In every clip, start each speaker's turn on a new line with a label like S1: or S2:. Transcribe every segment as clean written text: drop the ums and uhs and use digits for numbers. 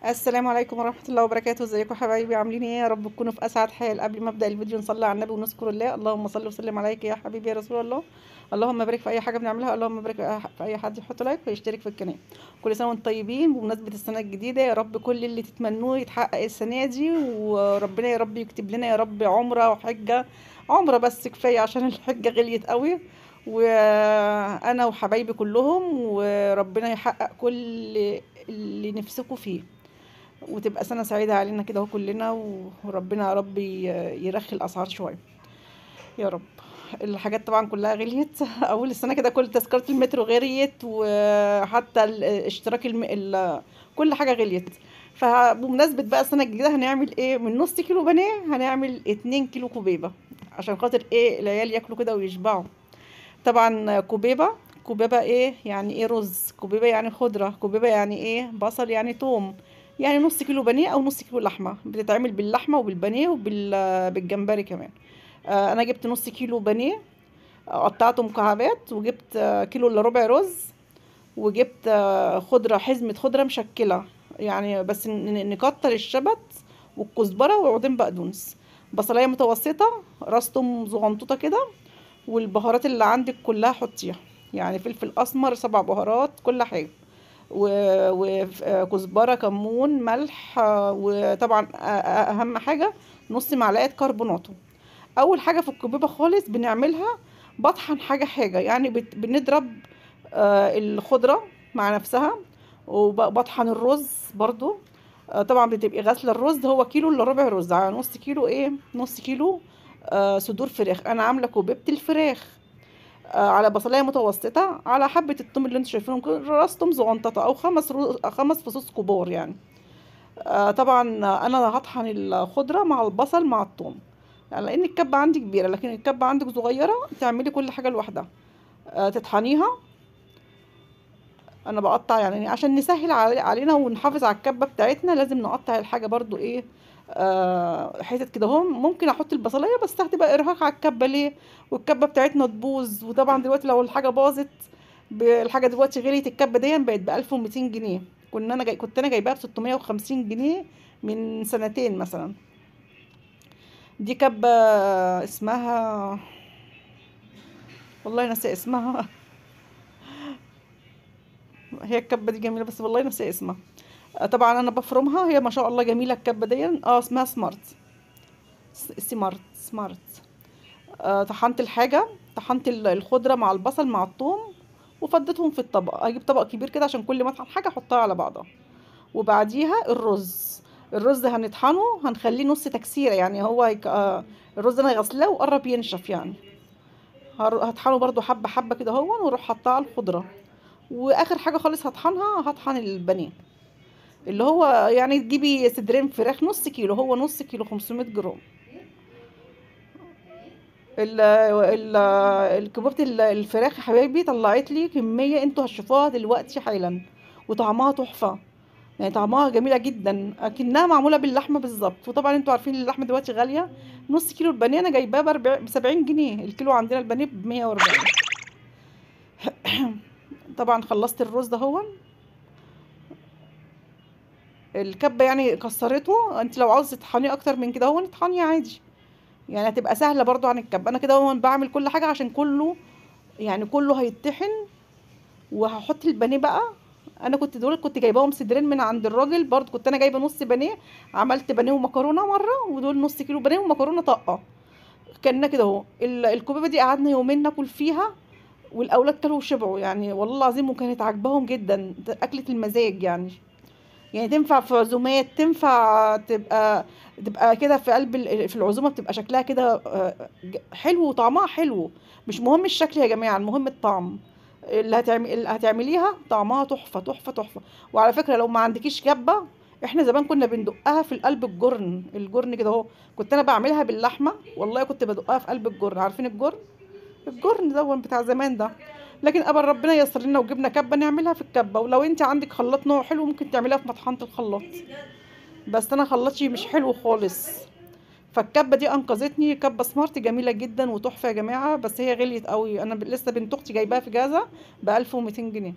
S1: السلام عليكم ورحمة الله وبركاته. ازيكم حبايبي؟ عاملين ايه؟ يا رب تكونوا في اسعد حال. قبل ما ابدا الفيديو نصلي على النبي ونذكر الله. اللهم صل وسلم عليك يا حبيبي يا رسول الله. اللهم بارك في اي حاجه بنعملها. اللهم بارك في اي حد يحط لايك ويشترك في القناه. كل سنه وانتم طيبين بمناسبه السنه الجديده. يا رب كل اللي تتمنوه يتحقق السنه دي، وربنا يا رب يكتب لنا يا رب عمره وحجه. عمره بس كفايه عشان الحجه غليت قوي، وانا وحبايبي كلهم، وربنا يحقق كل اللي نفسكم فيه، وتبقى سنة سعيدة علينا كده وكلنا، وربنا يا رب يرخي الأسعار شوية يا رب. الحاجات طبعا كلها غليت أول السنة كده، كل تذكرة المترو غليت، وحتى اشتراك كل حاجة غليت. فبمناسبة بقى السنة الجديدة هنعمل ايه؟ من نص كيلو بانيه هنعمل 2 كيلو كوبيبة، عشان خاطر ايه؟ العيال ياكلوا كده ويشبعوا. طبعا كوبيبة ايه يعني؟ ايه رز كوبيبة يعني خضرة كوبيبة يعني ايه؟ بصل يعني توم. يعني نص كيلو بانيه او نص كيلو لحمة، بتتعمل باللحمة وبالبانيه بالجمبري كمان. انا جبت نص كيلو بانيه، قطعته مكعبات، وجبت كيلو الا ربع رز، وجبت خضرة، حزمة خضرة مشكلة يعني، بس نكتر الشبت والكزبرة وعودين بقدونس. بصلاية متوسطة، راس توم صغنطوطة كده، والبهارات اللي عندك كلها حطيها، يعني فلفل اسمر، 7 بهارات، كل حاجه، وكزبره، كمون، ملح، وطبعا اهم حاجه نص معلقه كربوناتو. اول حاجه في الكبيبه خالص بنعملها، بطحن حاجه حاجه يعني، بنضرب الخضره مع نفسها، وبطحن الرز برضو. طبعا بتبقي غاسله الرز، هو كيلو الا ربع رز على نص كيلو ايه؟ نص كيلو صدور فراخ. انا عامله كوبيبه الفراخ على بصلايه متوسطه، على حبه الثوم اللي انتوا شايفينهم كده، راس ثوم صغنططه، او 5 فصوص كبار يعني. طبعا انا هطحن الخضره مع البصل مع الثوم، يعني لان الكبه عندي كبيره، لكن الكبه عندك صغيره تعملي كل حاجه لوحدها. تطحنيها. انا بقطع يعني عشان نسهل علينا ونحافظ على الكبه بتاعتنا، لازم نقطع الحاجه برضو ايه؟ حتت كده. هم ممكن احط البصليه، بس هتبقى ارهاق على الكبه ليه؟ والكبه بتاعتنا تبوظ. وطبعا دلوقتي لو الحاجه باظت، الحاجه دلوقتي غليت، الكبه دي بقت ب 1200 جنيه. كنت انا جايباها ب 650 جنيه من سنتين مثلا. دي كبه اسمها، والله ناسيه اسمها. هي الكبه دي جميله، بس والله ناسيه اسمها. طبعا انا بفرمها، هي ما شاء الله جميله الكبه دي. اسمها سمارت. سمارت. طحنت الحاجه، طحنت الخضره مع البصل مع الثوم، وفضيتهم في الطبق. اجيب طبق كبير كده عشان كل ما اطحن حاجه احطها على بعضها. وبعديها الرز هنطحنه، هنخليه نص تكسيره يعني. هو الرز انا غسلاه وقرب ينشف يعني. هطحنه برضو حبه حبه كده هو، واروح حطاه على الخضره. واخر حاجه خالص هطحن البانيه، اللي هو يعني تجيبي صدرين فراخ نص كيلو، هو نص كيلو 500 جرام. كبوبة الفراخ يا حبايبي طلعت لي كمية انتوا هتشوفوها دلوقتي حالا، وطعمها تحفة. يعني طعمها جميلة جدا، اكنها معمولة باللحمة بالظبط. وطبعا انتوا عارفين اللحمة دلوقتي غالية. نص كيلو البانيه انا جايباه ب70 جنيه الكيلو، عندنا البانيه ب140. طبعا خلصت الرز ده هو. الكبة يعني كسرته، انت لو عاوزة تطحنيه اكتر من كده هو اطحنيه عادي، يعني هتبقى سهلة برضو عن الكبة. انا كده هو بعمل كل حاجة عشان كله، يعني كله هيتطحن. وهحط البانيه بقى. انا كنت جايباهم صدرين من عند الراجل، برضو كنت انا جايبه نص بانيه. عملت بانيه ومكرونه مره، ودول نص كيلو بانيه ومكرونه طاقه. كنا كده اهو. الكوبيبه دي قعدنا يومين ناكل فيها، والاولاد كلوا وشبعوا يعني، والله العظيم، وكانت عاجباهم جدا. اكله المزاج يعني. يعني تنفع في عزومات، تنفع تبقى كده في قلب في العزومه، بتبقى شكلها كده حلو وطعمها حلو. مش مهم الشكل يا جماعه، المهم الطعم. اللي هتعمليها طعمها تحفه تحفه تحفه. وعلى فكره لو ما عندكيش كبه، احنا زمان كنا بندقها في القلب الجرن كده اهو. كنت انا بعملها باللحمه، والله كنت بدقها في قلب الجرن. عارفين الجرن ده بتاع زمان ده. لكن قبل ربنا ييسر لنا وجبنا كبه نعملها في الكبه. ولو انت عندك خلاط نوع حلو ممكن تعمليها في مطحنه الخلاط، بس انا خلاطي مش حلو خالص. فالكبه دي انقذتني. كبه سمارت جميله جدا وتحفه يا جماعه، بس هي غليت قوي. انا لسه بنت اختي جايباها في جازه ب 1200 جنيه.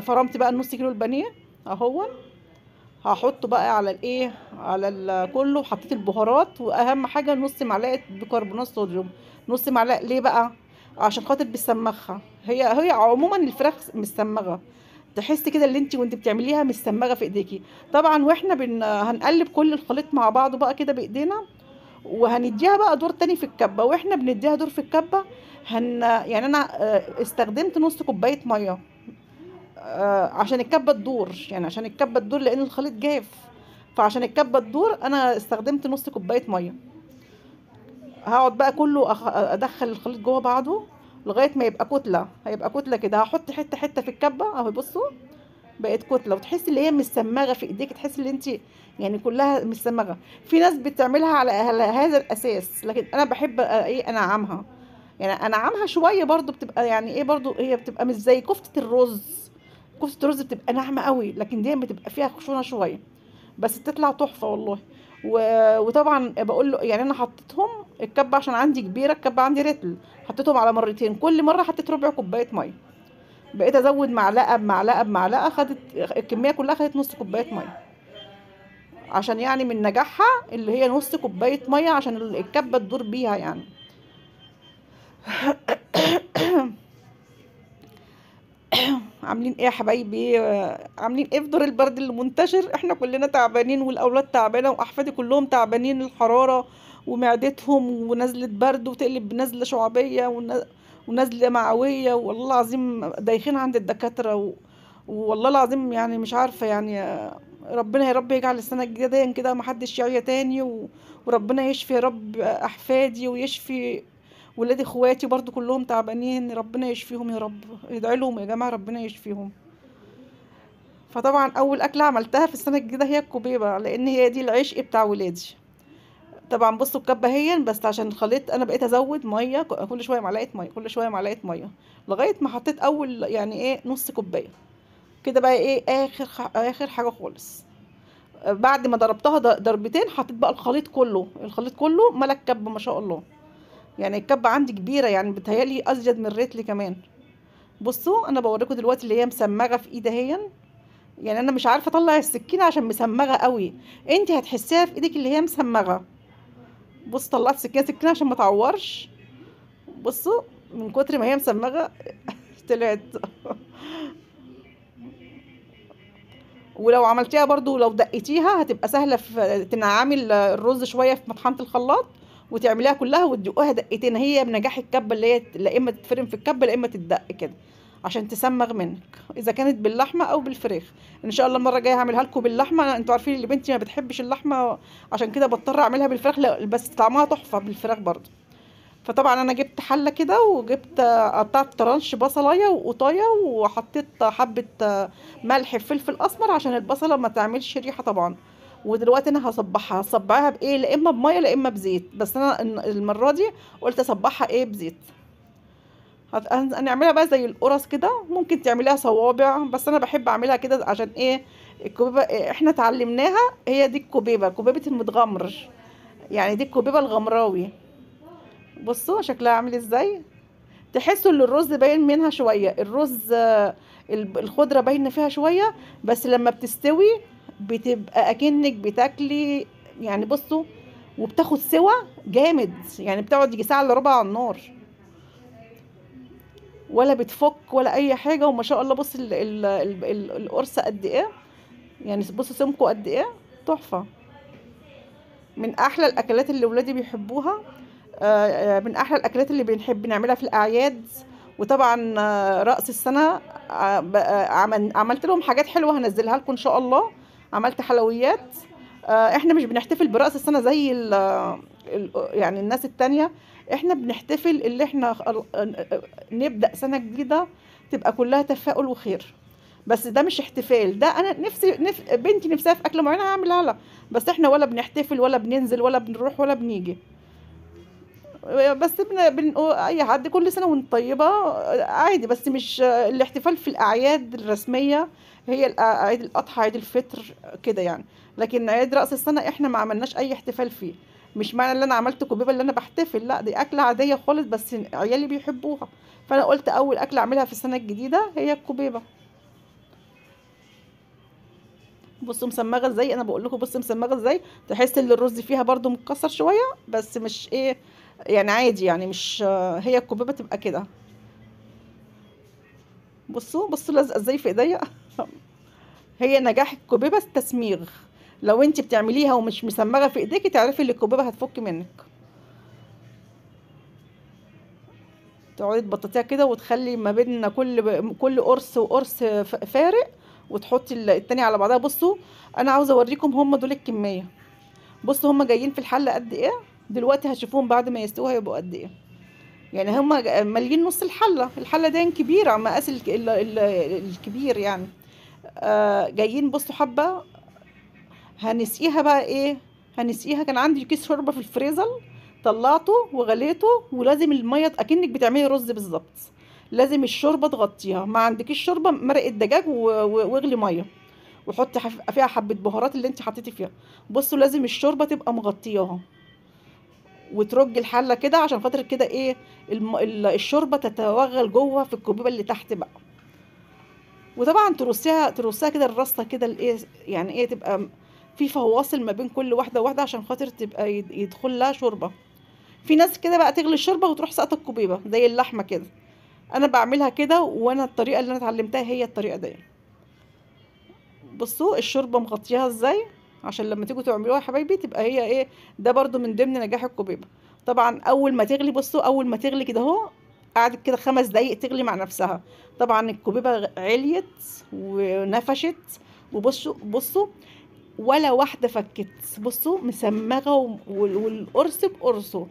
S1: فرمت بقى النص كيلو البانيه، اهو. هحطه بقى على الايه، على كله. حطيت البهارات، واهم حاجه نص معلقه بيكربونات صوديوم. نص معلقه ليه بقى؟ عشان خاطر بيسمخها. هي عموما الفراخ مسمغه، تحسي كده اللي انت وانت بتعمليها مسمغه في ايديكي. طبعا واحنا هنقلب كل الخليط مع بعضه بقى كده بايدينا، وهنديها بقى دور تاني في الكبه. واحنا بنديها دور في الكبه يعني انا استخدمت نص كوبايه ميه عشان الكبه تدور، يعني عشان الكبه تدور لان الخليط جاف. فعشان الكبه تدور انا استخدمت نص كوبايه ميه. هقعد بقى كله ادخل الخليط جوه بعضه لغايه ما يبقى كتله. هيبقى كتله كده. هحط حته حته في الكبه اهو، بصوا بقت كتله. وتحسي اللي هي مسمغه في ايديك، تحسي ان انت يعني كلها مسمغه. في ناس بتعملها على هذا الاساس، لكن انا بحب ايه، انعمها. يعني انعمها شويه برضو، بتبقى يعني ايه، برضو هي بتبقى مش زي كفته الرز. كفته الرز بتبقى ناعمه قوي، لكن دي بتبقى فيها خشونه شويه، بس بتطلع تحفه والله. وطبعا بقول له يعني انا حطيتهم الكبه عشان عندي كبيره، الكبه عندي رتل. حطيتهم على مرتين، كل مره حطيت ربع كوبايه ميه. بقيت ازود معلقه بمعلقه بمعلقه، خدت الكميه كلها، خدت نص كوبايه ميه. عشان يعني من نجاحها اللي هي نص كوبايه ميه عشان الكبه تدور بيها يعني. عاملين ايه يا حبايبي؟ عاملين ايه في دور البرد اللي منتشر؟ احنا كلنا تعبانين، والاولاد تعبانه، واحفادي كلهم تعبانين. الحراره ومعدتهم، ونزله برد وتقلب بنزله شعبيه ونزله معويه. والله العظيم دايخين عند الدكاتره والله العظيم يعني مش عارفه يعني. ربنا يا رب يجعل السنه الجايه دي كده ما حدش يعيا تاني، وربنا يشفي يا رب احفادي، ويشفي ولاد اخواتي برضو كلهم تعبانين. ربنا يشفيهم يا رب. ادعي لهم يا جماعه ربنا يشفيهم. فطبعا اول اكله عملتها في السنه الجديده هي الكوبيبه، لان هي دي العشق بتاع ولادي. طبعا بصوا الكبه هي بس عشان الخليط انا بقيت ازود ميه، كل شويه معلقه ميه، كل شويه معلقه ميه، لغايه ما حطيت اول يعني ايه نص كوبايه كده. بقى ايه اخر حاجه خالص. بعد ما ضربتها ضربتين، حطيت بقى الخليط كله. الخليط كله ملك كبه ما شاء الله. يعني الكبه عندي كبيره، يعني بتهيالي ازيد من الريتلي كمان. بصوا انا بوريكم دلوقتي اللي هي مسمغه في ايدي اهي. يعني انا مش عارفه اطلع السكينه عشان مسمغه قوي. انت هتحسيها في ايدك اللي هي مسمغه. بص طلعت سكينه عشان ما تعورش. بصوا من كتر ما هي مسمغه طلعت. ولو عملتيها برضو، لو دقيتيها هتبقى سهله في تنعمي الرز شويه في مطحنه الخلاط، وتعمليها كلها وتدقوها دقيتين. هي بنجاح الكبه اللي هي لا اما تتفرم في الكبه لا اما تتدق كده عشان تسمغ منك، اذا كانت باللحمه او بالفراخ. ان شاء الله المره الجايه هعملها لكم باللحمه. انتوا عارفين اللي بنتي ما بتحبش اللحمه، عشان كده بضطر اعملها بالفراخ. بس طعمها تحفه بالفراخ برضو. فطبعا انا جبت حله كده، وجبت قطعت طرنش بصلايه وقطايه، وحطيت حبه ملح فلفل اسمر عشان البصله ما تعملش ريحه طبعا. ودلوقتي انا هصبعها بايه، لا اما بميه لا اما بزيت. بس انا المره دي قلت اصبعها ايه بزيت. هنعملها بقى زي القرص كده، ممكن تعمليها صوابع، بس انا بحب اعملها كده عشان ايه، الكوبيبه احنا اتعلمناها. هي دي الكوبيبه، كوبيبه المتغمر، يعني دي الكوبيبه الغمراوي. بصوا شكلها عامل ازاي. تحسوا ان الرز باين منها شويه. الرز الخضره باينه فيها شويه، بس لما بتستوي بتبقى اكنك بتاكلي. يعني بصوا، وبتاخد سوا جامد، يعني بتقعد يجي ساعه الا ربع على النار، ولا بتفك ولا اي حاجه. وما شاء الله بص القرصه قد ايه، يعني بصوا سمكه قد ايه، تحفه. من احلى الاكلات اللي ولادي بيحبوها. من احلى الاكلات اللي بنحب نعملها في الاعياد. وطبعا رأس السنه عملت لهم حاجات حلوه هنزلها لكم ان شاء الله. عملت حلويات. احنا مش بنحتفل برأس السنه زي يعني الناس التانية. احنا بنحتفل اللي احنا نبدأ سنه جديده تبقى كلها تفاؤل وخير. بس ده مش احتفال، ده انا بنتي نفسها في اكله معينه هعملها لها. بس احنا ولا بنحتفل ولا بننزل ولا بنروح ولا بنيجي. بس اي حد كل سنه وانت طيبه عادي. بس مش الاحتفال في الاعياد الرسميه، هي عيد الاضحى عيد الفطر كده يعني. لكن عيد راس السنه احنا ما عملناش اي احتفال فيه. مش معنى ان انا عملت كوبيبه اللي انا بحتفل، لا دي اكله عاديه خالص، بس عيالي بيحبوها. فانا قلت اول اكله اعملها في السنه الجديده هي الكوبيبه. بصوا مسمغه ازاي، انا بقول لكم بصوا مسمغه ازاي. تحس ان الرز فيها برضو متكسر شويه، بس مش ايه يعني، عادي يعني، مش هي الكوبيبه تبقى كده. بصوا لازقه ازاي في ايديا. هي نجاح الكوبيبه التسميغ. لو انت بتعمليها ومش مسمغه في ايديكي تعرفي ان الكوبيبه هتفك منك. تقعدي تبططيها كده، وتخلي ما بين كل قرص وقرص فارق، وتحطي التاني على بعضها. بصوا انا عاوزه اوريكم هم دول الكميه. بصوا هم جايين في الحله قد ايه. دلوقتي هشوفهم بعد ما يستووا هيبقوا قد ايه. يعني هم مالين نص الحله. الحله دي كبيره، مقاس الكبير يعني. جايين بصوا حبه. هنسقيها بقى ايه. هنسقيها. كان عندي كيس شوربه في الفريزر، طلعته وغليته. ولازم الميه اكنك بتعملي رز بالظبط. لازم الشوربه تغطيها. ما عندكيش شوربه، مرقه دجاج واغلي ميه، وحطي فيها حبه بهارات اللي انت حطيتي فيها. بصوا لازم الشوربه تبقى مغطياها، وترج الحله كده عشان خاطر كده ايه، الشوربه تتوغل جوه في الكوبيبه اللي تحت بقى. وطبعا ترصيها كده الرصه كده الايه، يعني ايه، تبقى في فواصل ما بين كل واحده وواحده عشان خاطر تبقى يدخل لها شوربه. في ناس كده بقى تغلي الشوربه وتروح ساقطه الكوبيبه زي اللحمه كده. انا بعملها كده، وانا الطريقه اللي انا اتعلمتها هي الطريقه دي. بصوا الشوربه مغطياها ازاي، عشان لما تيجوا تعملوها يا حبايبي تبقى هي ايه. ده برضو من ضمن نجاح الكوبيبه. طبعا اول ما تغلي، بصوا اول ما تغلي كده اهو، قعدت كده 5 دقايق تغلي مع نفسها. طبعا الكوبيبه عليت ونفشت. وبصوا ولا واحده فكت. بصوا مسمغه والقرص بقرصه.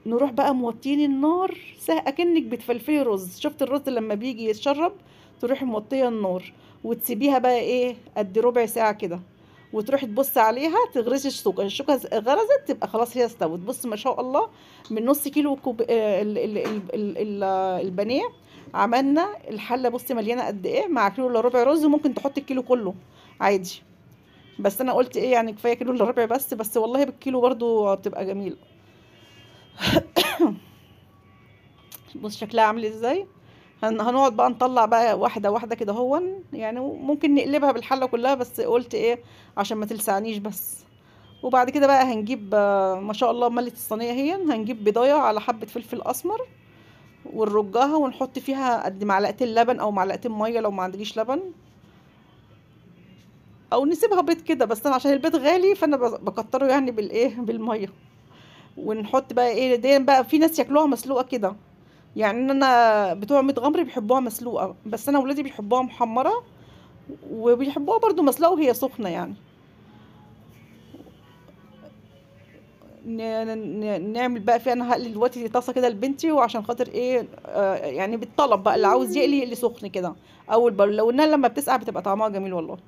S1: نروح بقى موطين النار اكنك بتفلفلي رز. شفت الرز لما بيجي يتشرب، تروحي موطيه النار، وتسيبيها بقى ايه قد ربع ساعه كده. وتروحي تبصي عليها، تغرزي الشوكه غرزت، تبقى خلاص هي استوت. بص ما شاء الله. من نص كيلو كوب البانيه عملنا الحله. بصي مليانه قد ايه، مع كيلو الا ربع رز. ممكن تحطي الكيلو كله عادي، بس انا قلت ايه يعني كفايه كيلو الا ربع بس والله بالكيلو برضو بتبقى جميله. بص شكلها عامل ازاي. هنقعد بقى نطلع بقى واحده واحده كده هون، يعني ممكن نقلبها بالحله كلها، بس قلت ايه عشان ما تلسعنيش بس. وبعد كده بقى هنجيب ما شاء الله ملت الصينيه هي. هنجيب بضايه على حبه فلفل اسمر، ونرجها ونحط فيها قد معلقتين لبن او معلقتين ميه لو ما عندكيش لبن، او نسيبها بيض كده. بس انا عشان البيض غالي فانا بكتره يعني بالايه بالميه. ونحط بقى ايه دي بقى. في ناس ياكلوها مسلوقه كده، يعني انا بتوع ميت غمر بيحبوها مسلوقه، بس انا ولادي بيحبوها محمره، وبيحبوها برضو مسلوقه وهي سخنه يعني. نعمل بقى فيها. انا هقلي دلوقتي طاسه كده لبنتي، وعشان خاطر ايه يعني بالطلب بقى، اللي عاوز يقلي يقلي سخن كده اول بار. لو انها لما بتسقع بتبقى طعمها جميل والله.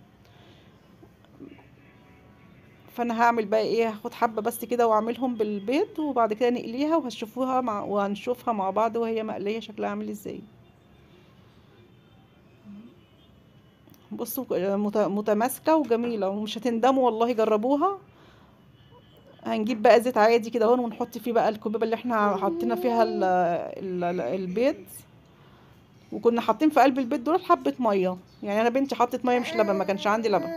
S1: فانا هعمل بقى ايه، هاخد حبه بس كده واعملهم بالبيض، وبعد كده نقليها وهنشوفها مع بعض وهي مقليه شكلها عامل ازاي. بصوا متماسكه وجميله ومش هتندموا والله، جربوها. هنجيب بقى زيت عادي كده اهون، ونحط فيه بقى الكوبيبه اللي احنا حطينا فيها البيض. وكنا حاطين في قلب البيض دول حبه ميه، يعني انا بنتي حطت ميه مش لبن، ما كانش عندي لبن.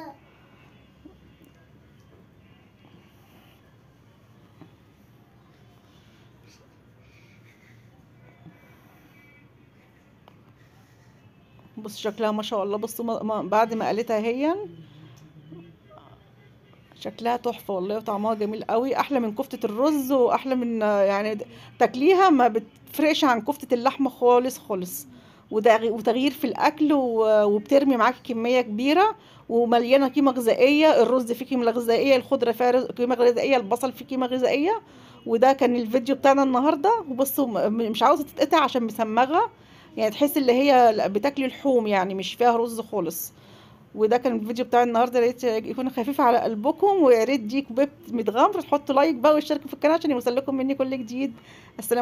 S1: بص شكلها ما شاء الله. بصوا بعد ما قلتها هي شكلها تحفه والله، وطعمها جميل قوي. احلى من كفته الرز، واحلى من يعني تاكليها ما بتفرقش عن كفته اللحمه خالص خالص. وتغيير في الاكل، وبترمي معاكي كميه كبيره، ومليانه قيمه غذائيه. الرز فيه قيمه غذائيه، الخضره فيها قيمه غذائيه، البصل فيه قيمه غذائيه. وده كان الفيديو بتاعنا النهارده. وبصوا مش عاوزه تتقطع عشان مسمغه، يعني تحس اللي هي بتاكلي لحوم يعني، مش فيها رز خالص. وده كان الفيديو بتاع النهارده. يا ريت يكون خفيف على قلبكم، ويا ريت ديك وبيبت متغمر تحطوا لايك بقى، واشتركوا في القناه عشان يوصل لكم مني كل جديد. السلام